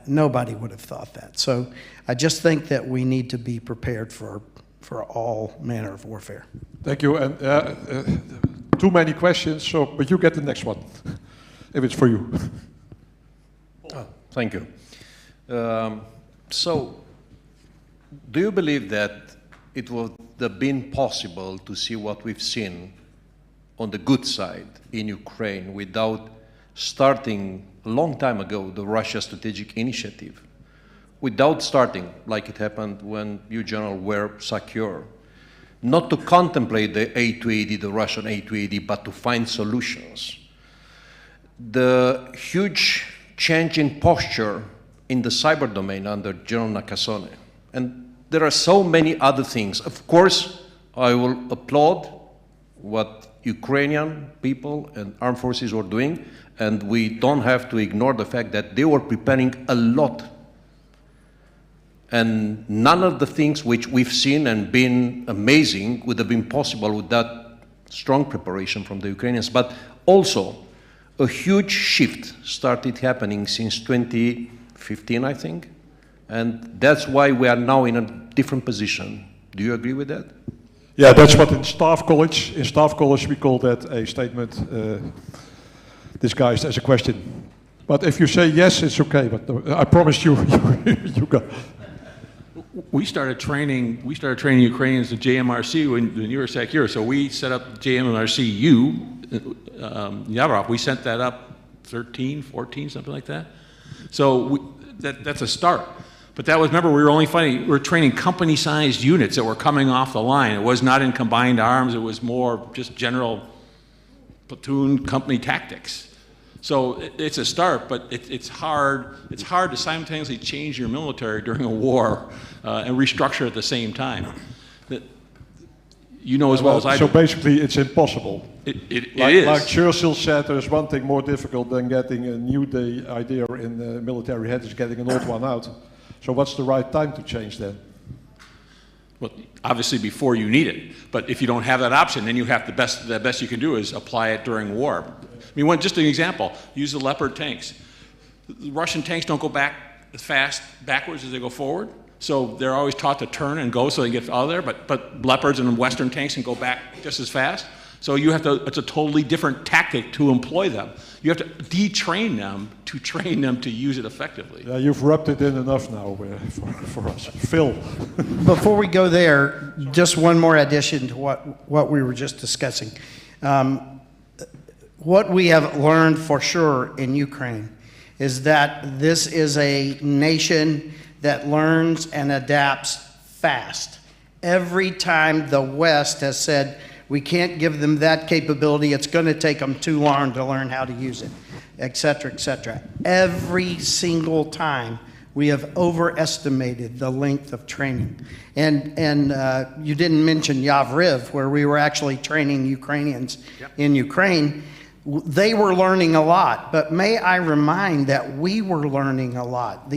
Nobody would have thought that. So I just think that we need to be prepared for all manner of warfare. Thank you. And too many questions, but you get the next one, if it's for you. Oh, thank you. So, do you believe that it would have been possible to see what we've seen on the good side in Ukraine without starting a long time ago the Russia Strategic Initiative? Without starting, like it happened when you, General, were secure, not to contemplate the A280, the Russian A280, but to find solutions. The huge change in posture in the cyber domain under General Nakasone. And there are so many other things. Of course, I will applaud what Ukrainian people and armed forces were doing, and we don't have to ignore the fact that they were preparing a lot. And none of the things which we've seen and been amazing would have been possible with that strong preparation from the Ukrainians. But also, a huge shift started happening since 2015, I think. And that's why we are now in a different position. Do you agree with that? Yeah, that's what in Staff College we call that a statement disguised as a question. But if you say yes, it's okay. But I promise you, you go. We started training Ukrainians at JMRC when you were SAC here. So we set up JMRC-U, Yavrov. We sent that up 13, 14, something like that. So that's a start. But that was, remember, we were training company-sized units that were coming off the line. It was not in combined arms. It was more just general platoon company tactics. So it's a start, but it's hard to simultaneously change your military during a war and restructure at the same time. You know as well as I do. So basically, it's impossible. It is. Like Churchill said, there's one thing more difficult than getting a new day idea in the military head is getting an old one out. So what's the right time to change then? Well, obviously before you need it. But if you don't have that option, then you have the best you can do is apply it during war. I mean, just an example, use the Leopard tanks. The Russian tanks don't go back as fast backwards as they go forward. So they're always taught to turn and go so they get out of there. But Leopards and Western tanks can go back just as fast. So you have to, it's a totally different tactic to employ them. You have to detrain them to train them to use it effectively. Yeah, you've rubbed it in enough now for us. Phil. Before we go there, just one more addition to what we were just discussing. What we have learned for sure in Ukraine is that this is a nation that learns and adapts fast. Every time the West has said, we can't give them that capability, it's going to take them too long to learn how to use it, et cetera, et cetera. Every single time we have overestimated the length of training. And you didn't mention Yavriv, where we were actually training Ukrainians in Ukraine. They were learning a lot, but may I remind that we were learning a lot.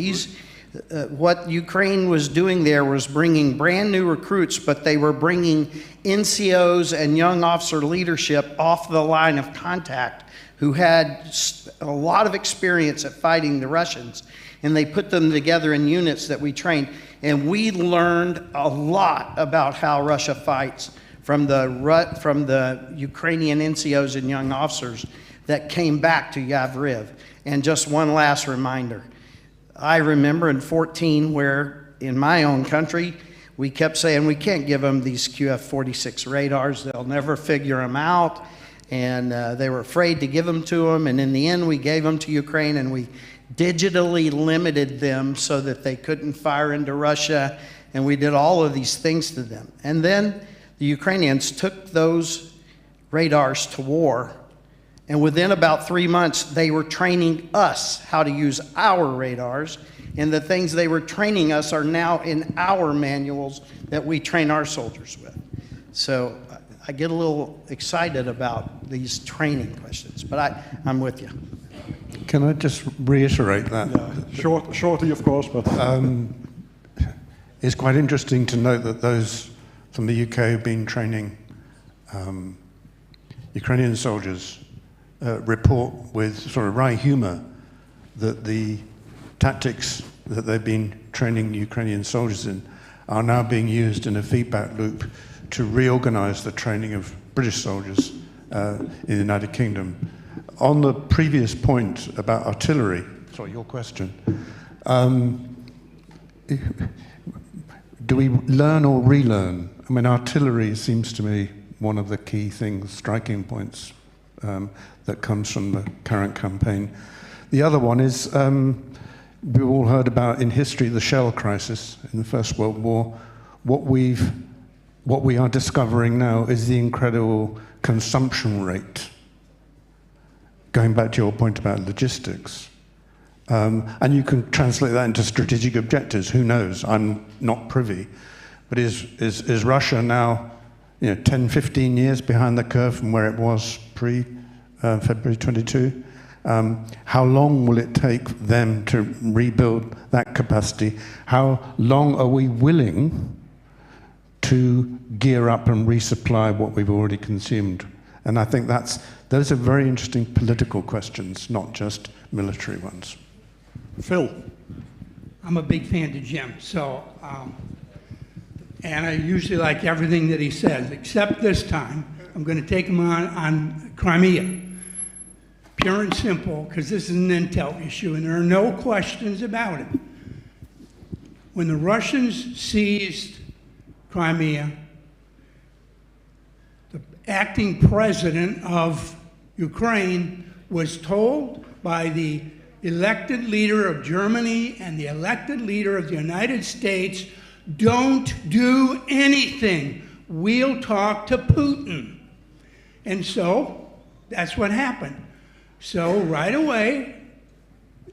What Ukraine was doing there was bringing brand new recruits, but they were bringing NCOs and young officer leadership off the line of contact who had a lot of experience at fighting the Russians, and they put them together in units that we trained, and we learned a lot about how Russia fights from the Ukrainian NCOs and young officers that came back to Yavriv. And just one last reminder. I remember in 14 where in my own country, we kept saying we can't give them these QF-46 radars. They'll never figure them out. And they were afraid to give them to them. And in the end, we gave them to Ukraine and we digitally limited them so that they couldn't fire into Russia. And we did all of these things to them. And then the Ukrainians took those radars to war, and within about 3 months, they were training us how to use our radars, and the things they were training us are now in our manuals that we train our soldiers with. So I get a little excited about these training questions, but I'm with you. Can I just reiterate that? Yeah. Shortly, of course, but... it's quite interesting to note that those from the UK who've been training Ukrainian soldiers report with sort of wry humor that the tactics that they've been training Ukrainian soldiers in are now being used in a feedback loop to reorganize the training of British soldiers in the United Kingdom. On the previous point about artillery, sorry, your question, do we learn or relearn? I mean, artillery seems to me one of the key things, striking points that comes from the current campaign. The other one is, we've all heard about in history the shell crisis in the First World War. What we are discovering now is the incredible consumption rate. Going back to your point about logistics. And you can translate that into strategic objectives. Who knows? I'm not privy. But is Russia now 10, 15 years behind the curve from where it was pre-February 22? How long will it take them to rebuild that capacity? How long are we willing to gear up and resupply what we've already consumed? And I think those are very interesting political questions, not just military ones. Phil. I'm a big fan of Jim, so, and I usually like everything that he says, except this time, I'm going to take him on Crimea. Pure and simple, because this is an intel issue, and there are no questions about it. When the Russians seized Crimea, the acting president of Ukraine was told by the elected leader of Germany and the elected leader of the United States, don't do anything. We'll talk to Putin. And so that's what happened. So right away,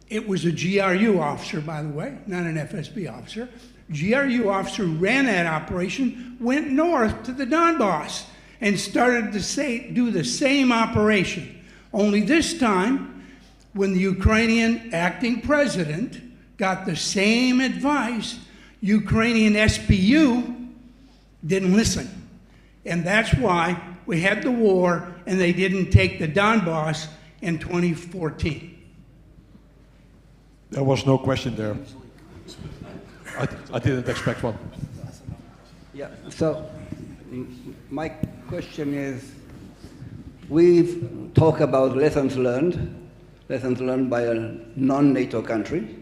it was a GRU officer, by the way, not an FSB officer. GRU officer ran that operation, went north to the Donbass and started to do the same operation. Only this time, when the Ukrainian acting president got the same advice, Ukrainian SBU didn't listen. And that's why we had the war and they didn't take the Donbass in 2014. There was no question there. I didn't expect one. Yeah, so my question is, we've talked about lessons learned by a non-NATO country,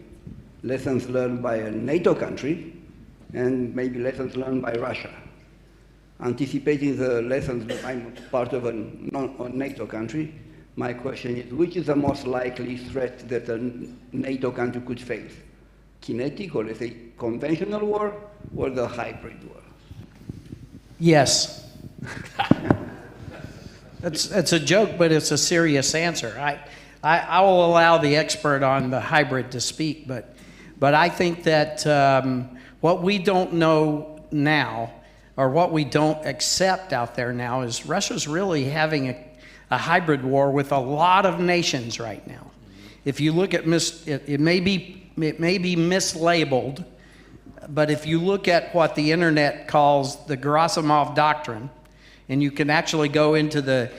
lessons learned by a NATO country, and maybe lessons learned by Russia. Anticipating the lessons, I'm part of a NATO country. My question is, which is the most likely threat that a NATO country could face? Kinetic, or let's say conventional war, or the hybrid war? Yes. It's a joke, but it's a serious answer. I will allow the expert on the hybrid to speak, but I think that what we don't know now, or what we don't accept out there now, is Russia's really having a hybrid war with a lot of nations right now. If you look at it may be mislabeled, but if you look at what the internet calls the Gerasimov doctrine, and you can actually go into the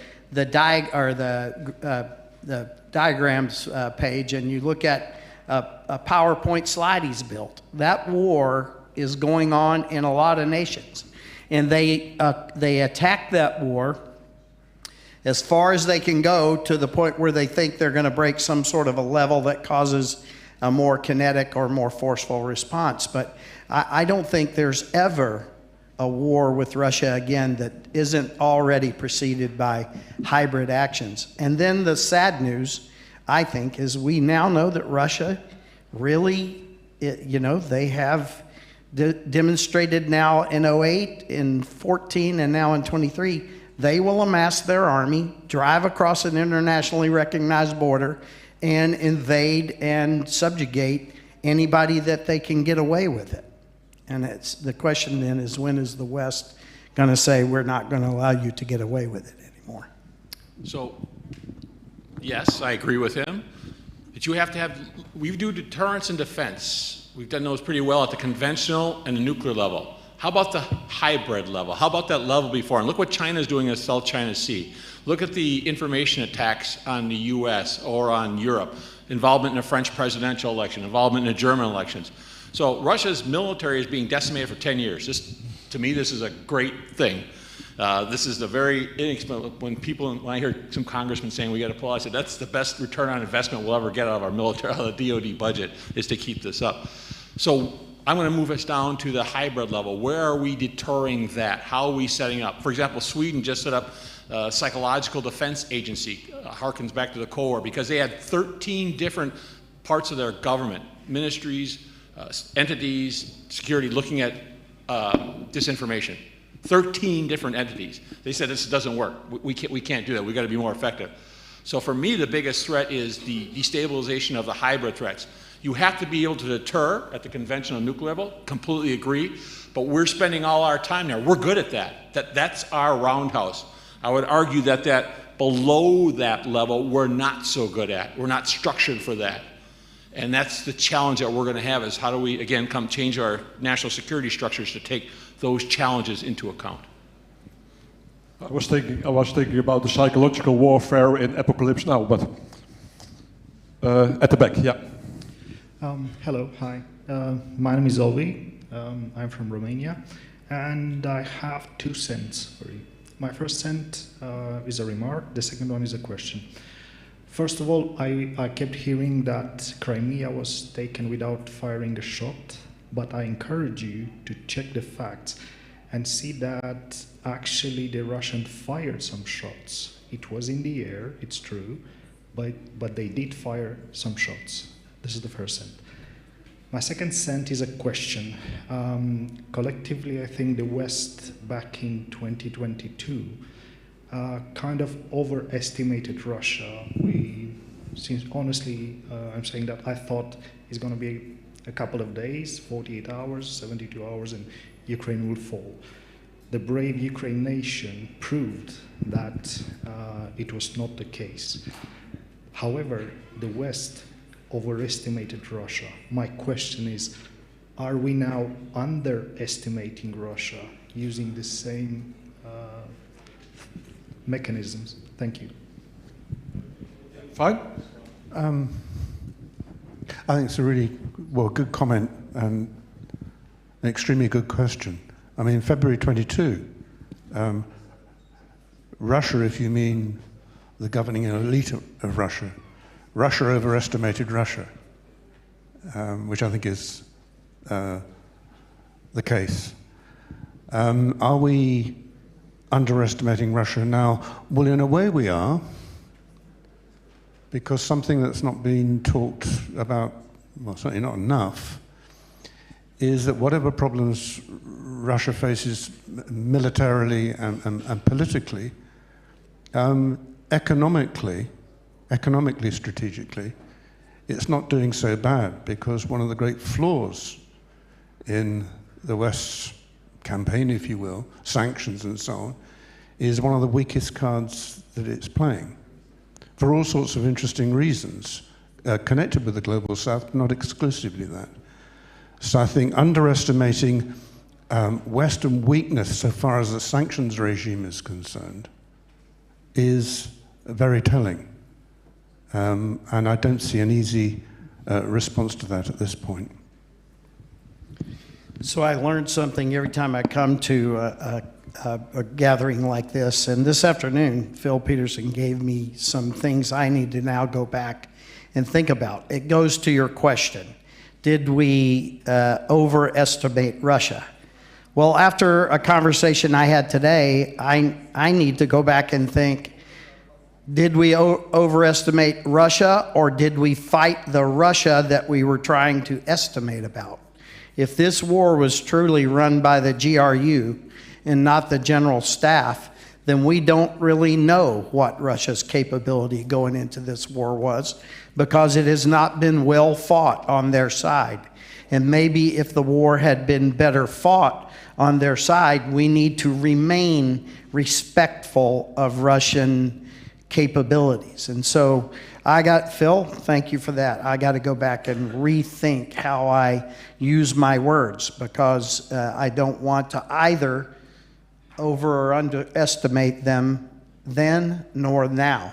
diagrams page and you look at a PowerPoint slide he's built, that war is going on in a lot of nations, and they attack that war as far as they can go, to the point where they think they're going to break some sort of a level that causes a more kinetic or more forceful response. But I don't think there's ever a war with Russia again that isn't already preceded by hybrid actions. And then the sad news, I think, is we now know that Russia really, they have demonstrated now in 2008, in 14, and now in 23, they will amass their army, drive across an internationally recognized border, and invade and subjugate anybody that they can get away with it. And the question then is, when is the West going to say, we're not going to allow you to get away with it anymore? So, yes, I agree with him. But you have to have, we do deterrence and defense. We've done those pretty well at the conventional and the nuclear level. How about the hybrid level? How about that level before? And look what China's doing in the South China Sea. Look at the information attacks on the US or on Europe. Involvement in the French presidential election, involvement in the German elections. So Russia's military is being decimated for 10 years. To me, this is a great thing. This is the very inexpensive, when I hear some congressmen saying we got to pull out, I said that's the best return on investment we'll ever get out of our military, out of the DOD budget, is to keep this up. So I'm going to move us down to the hybrid level. Where are we deterring that? How are we setting up? For example, Sweden just set up a psychological defense agency, harkens back to the Cold War, because they had 13 different parts of their government, ministries, entities, security, looking at disinformation. 13 different entities. They said this doesn't work. We can't do that. We've got to be more effective. So for me, the biggest threat is the destabilization of the hybrid threats. You have to be able to deter at the conventional nuclear level, completely agree, but we're spending all our time there. We're good at that. That's our roundhouse. I would argue that below that level, we're not so good at. We're not structured for that. And that's the challenge that we're going to have, is how do we, again, come change our national security structures to take those challenges into account. I was thinking about the psychological warfare in Apocalypse Now, but at the back, yeah. Hello, hi. My name is Olvi. I'm from Romania, and I have 2 cents for you. My first cent is a remark. The second one is a question. First of all, I kept hearing that Crimea was taken without firing a shot, but I encourage you to check the facts and see that actually the Russians fired some shots. It was in the air, it's true, but they did fire some shots. This is the first cent. My second cent is a question. Collectively, I think the West back in 2022 kind of overestimated Russia. Honestly, I'm saying that I thought it's going to be a couple of days, 48 hours, 72 hours, and Ukraine will fall. The brave Ukraine nation proved that it was not the case. However, the West overestimated Russia. My question is, are we now underestimating Russia using the same mechanisms? Thank you. Fine. I think it's a really, good comment and an extremely good question. I mean, February 22, Russia, if you mean the governing elite of Russia, Russia overestimated Russia, which I think is the case. Are we underestimating Russia now? Well, in a way we are, because something that's not been talked about, well, certainly not enough, is that whatever problems Russia faces militarily and politically, economically, strategically, it's not doing so bad, because one of the great flaws in the West's campaign, if you will, sanctions and so on, is one of the weakest cards that it's playing, for all sorts of interesting reasons, connected with the Global South, not exclusively that. So I think underestimating Western weakness so far as the sanctions regime is concerned is very telling. And I don't see an easy response to that at this point. So I learned something every time I come to a gathering like this. And this afternoon, Phil Peterson gave me some things I need to now go back and think about. It goes to your question. Did we overestimate Russia? Well, after a conversation I had today, I need to go back and think, did we overestimate Russia, or did we fight the Russia that we were trying to estimate about? If this war was truly run by the GRU and not the general staff, then we don't really know what Russia's capability going into this war was, because it has not been well fought on their side. And maybe if the war had been better fought on their side, we need to remain respectful of Russian capabilities. And so Phil, thank you for that. I got to go back and rethink how I use my words, because I don't want to either over or underestimate them then nor now.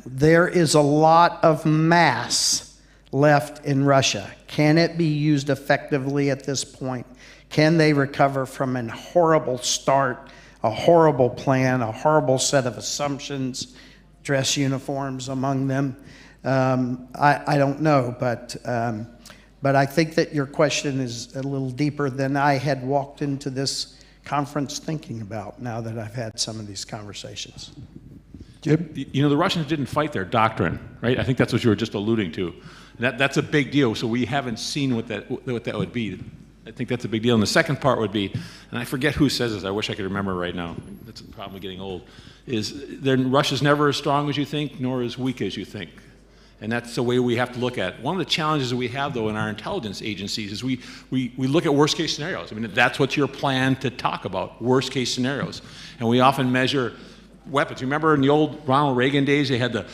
There is a lot of mass left in Russia. Can it be used effectively at this point? Can they recover from a horrible start, a horrible plan, a horrible set of assumptions, dress uniforms among them? I don't know, but I think that your question is a little deeper than I had walked into this conference thinking about, now that I've had some of these conversations. Jim? You know, the Russians didn't fight their doctrine, right? I think that's what you were just alluding to. That's a big deal, so we haven't seen what that would be. I think that's a big deal. And the second part would be, and I forget who says this, I wish I could remember right now, that's a problem with getting old, is Russia's never as strong as you think, nor as weak as you think. And that's the way we have to look at it. One of the challenges that we have, though, in our intelligence agencies is we look at worst-case scenarios. I mean, that's what you're planned to talk about, worst-case scenarios. And we often measure weapons. Remember in the old Ronald Reagan days, they had the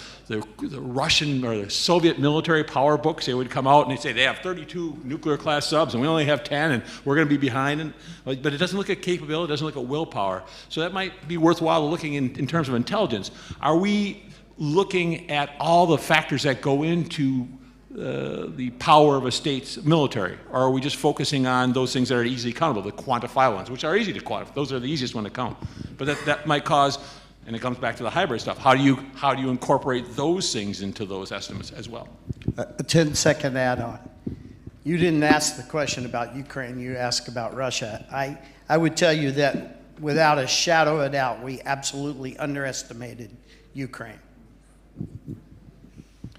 Russian or the Soviet military power books. They would come out and they'd say they have 32 nuclear class subs and we only have 10 and we're going to be behind. But it doesn't look at capability, it doesn't look at willpower. So that might be worthwhile looking in terms of intelligence. Are we looking at all the factors that go into the power of a state's military? Or are we just focusing on those things that are easily countable, the quantifiable ones, which are easy to quantify? Those are the easiest one to count. But that might cause, and it comes back to the hybrid stuff, how do you incorporate those things into those estimates as well? A 10-second add-on. You didn't ask the question about Ukraine, you asked about Russia. I would tell you that without a shadow of a doubt, we absolutely underestimated Ukraine.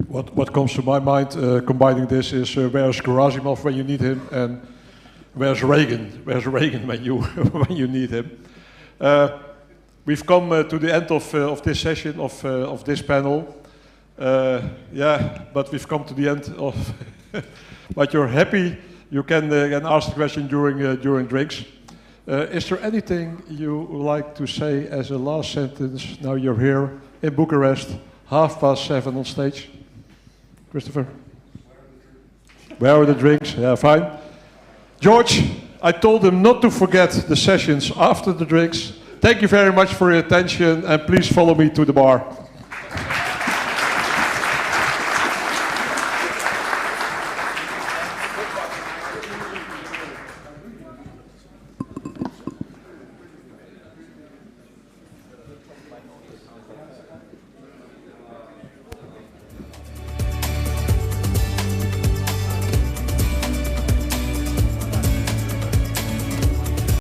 What comes to my mind combining this is where's Gerasimov when you need him, and where's Reagan? Where's Reagan when you need him? We've come to the end of this session of this panel. Yeah, but we've come to the end of. But you're happy. You can ask the question during drinks. Is there anything you would like to say as a last sentence? Now you're here in Bucharest, 7:30 on stage. Christopher? Where are the drinks? Yeah, fine. George, I told him not to forget the sessions after the drinks. Thank you very much for your attention, and please follow me to the bar.